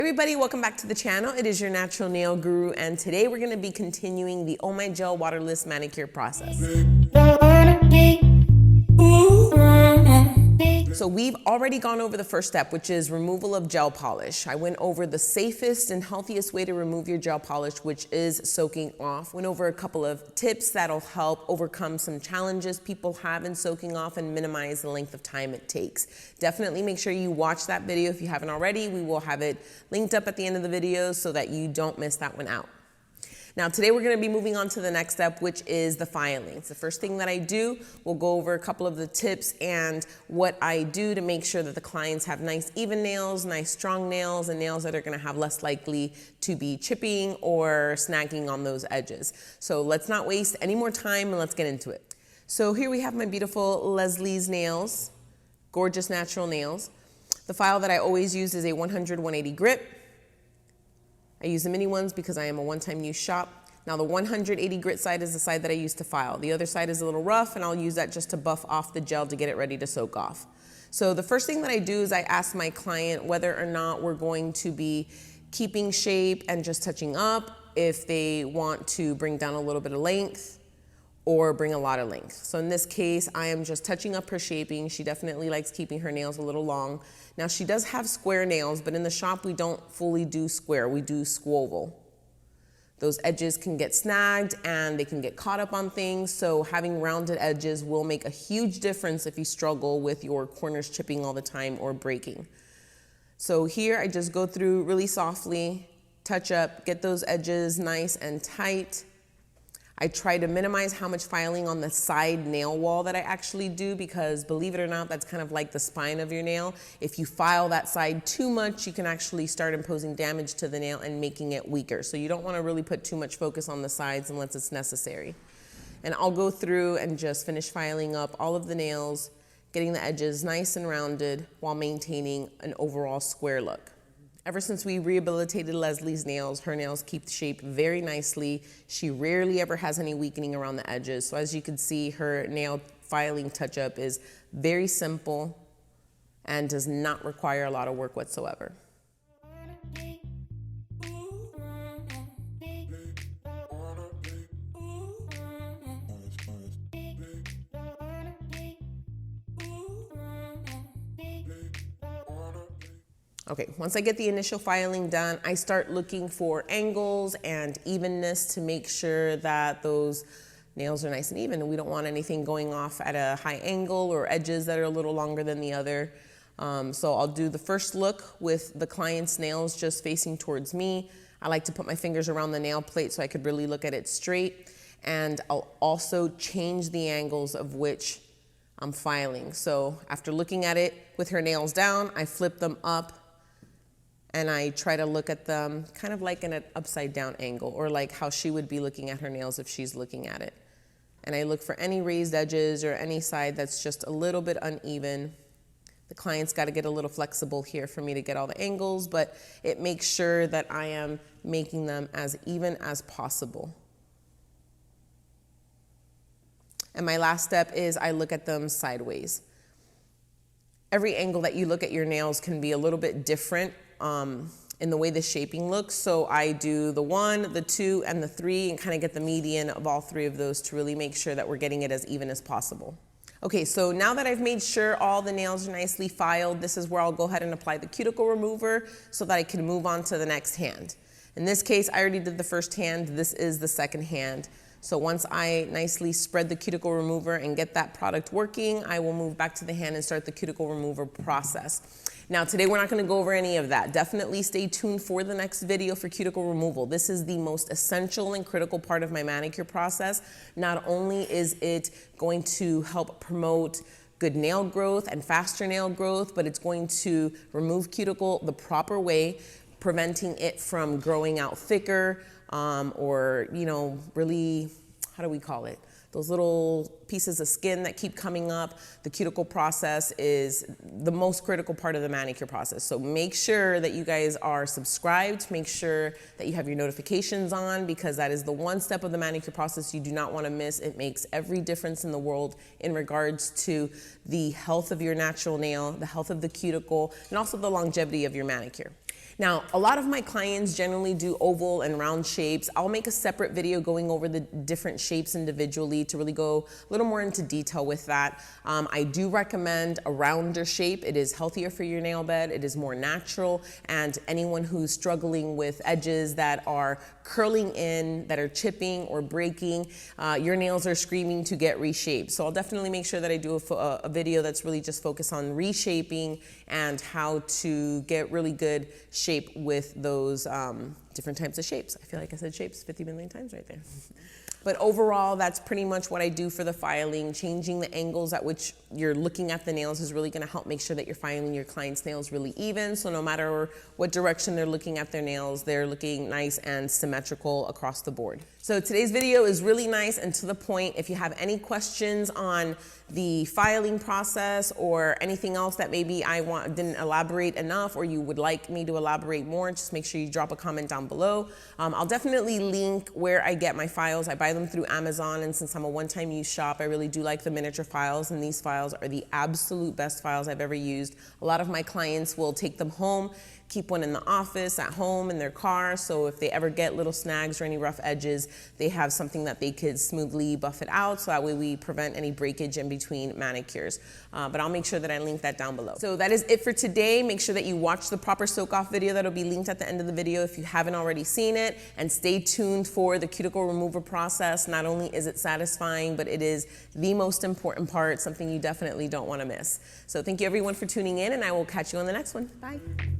Everybody, welcome back to the channel. It is your natural nail guru, and today we're going to be continuing the Oh My Gel Waterless Manicure process. So we've already gone over the first step, which is removal of gel polish. I went over the safest and healthiest way to remove your gel polish, which is soaking off. Went over a couple of tips that'll help overcome some challenges people have in soaking off and minimize the length of time it takes. Definitely make sure you watch that video if you haven't already. We will have it linked up at the end of the video so that you don't miss that one out. Now today we're going to be moving on to the next step, which is the filing. It's the first thing that I do. We'll go over a couple of the tips and what I do to make sure that the clients have nice even nails, nice strong nails, and nails that are going to have less likely to be chipping or snagging on those edges. So let's not waste any more time and let's get into it. So here we have my beautiful Leslie's nails, gorgeous natural nails. The file that I always use is a 100-180 grit. I use the mini ones because I am a one-time use shop. Now the 180 grit side is the side that I use to file. The other side is a little rough, and I'll use that just to buff off the gel to get it ready to soak off. So the first thing that I do is I ask my client whether or not we're going to be keeping shape and just touching up, if they want to bring down a little bit of length or bring a lot of length. So in this case, I am just touching up her shaping. She definitely likes keeping her nails a little long. Now she does have square nails, but in the shop we don't fully do square, we do squoval. Those edges can get snagged and they can get caught up on things, so having rounded edges will make a huge difference if you struggle with your corners chipping all the time or breaking. So here I just go through really softly, touch up, get those edges nice and tight. I try to minimize how much filing on the side nail wall that I actually do, because believe it or not, that's kind of like the spine of your nail. If you file that side too much, you can actually start imposing damage to the nail and making it weaker. So you don't want to really put too much focus on the sides unless it's necessary. And I'll go through and just finish filing up all of the nails, getting the edges nice and rounded while maintaining an overall square look. Ever since we rehabilitated Leslie's nails, her nails keep shape very nicely. She rarely ever has any weakening around the edges. So as you can see, her nail filing touch-up is very simple and does not require a lot of work whatsoever. Okay, once I get the initial filing done, I start looking for angles and evenness to make sure that those nails are nice and even, and we don't want anything going off at a high angle or edges that are a little longer than the other. So I'll do the first look with the client's nails just facing towards me. I like to put my fingers around the nail plate so I could really look at it straight, and I'll also change the angles of which I'm filing. So after looking at it with her nails down, I flip them up and I try to look at them kind of like in an upside down angle, or like how she would be looking at her nails if she's looking at it. And I look for any raised edges or any side that's just a little bit uneven. The client's got to get a little flexible here for me to get all the angles, but it makes sure that I am making them as even as possible. And my last step is I look at them sideways. Every angle that you look at your nails can be a little bit different in the way the shaping looks. So I do the 1, the 2, and the 3 and kind of get the median of all 3 of those to really make sure that we're getting it as even as possible. Okay, so now that I've made sure all the nails are nicely filed, this is where I'll go ahead and apply the cuticle remover so that I can move on to the next hand. In this case, I already did the first hand. This is the second hand. So once I nicely spread the cuticle remover and get that product working, I will move back to the hand and start the cuticle remover process. Now today we're not going to go over any of that. Definitely stay tuned for the next video for cuticle removal. This is the most essential and critical part of my manicure process. Not only is it going to help promote good nail growth and faster nail growth, but it's going to remove cuticle the proper way, preventing it from growing out thicker or, you know, really, how do we call it? Those little pieces of skin that keep coming up. The cuticle process is the most critical part of the manicure process. So make sure that you guys are subscribed. Make sure that you have your notifications on, because that is the one step of the manicure process you do not want to miss. It makes every difference in the world in regards to the health of your natural nail, the health of the cuticle, and also the longevity of your manicure. Now, a lot of my clients generally do oval and round shapes. I'll make a separate video going over the different shapes individually to really go a little more into detail with that. I do recommend a rounder shape. It is healthier for your nail bed. It is more natural, and anyone who's struggling with edges that are curling in, that are chipping or breaking, your nails are screaming to get reshaped. So I'll definitely make sure that I do a video that's really just focused on reshaping and how to get really good shape with those different types of shapes. I feel like I said shapes 50 million times right there. But overall, that's pretty much what I do for the filing. Changing the angles at which you're looking at the nails is really gonna help make sure that you're filing your client's nails really even. So no matter what direction they're looking at their nails, they're looking nice and symmetrical across the board. So today's video is really nice and to the point. If you have any questions on the filing process or anything else that maybe I didn't elaborate enough, or you would like me to elaborate more, just make sure you drop a comment down below. I'll definitely link where I get my files. I buy them through Amazon, and since I'm a one-time use shop, I really do like the miniature files, and these files are the absolute best files I've ever used. A lot of my clients will take them home, keep one in the office, at home, in their car, so if they ever get little snags or any rough edges, they have something that they could smoothly buff it out, so that way we prevent any breakage in between manicures. But I'll make sure that I link that down below. So that is it for today. Make sure that you watch the proper soak-off video that'll be linked at the end of the video if you haven't already seen it, and stay tuned for the cuticle removal process. Not only is it satisfying, but it is the most important part, something you definitely don't want to miss. So thank you everyone for tuning in, and I will catch you on the next one. Bye.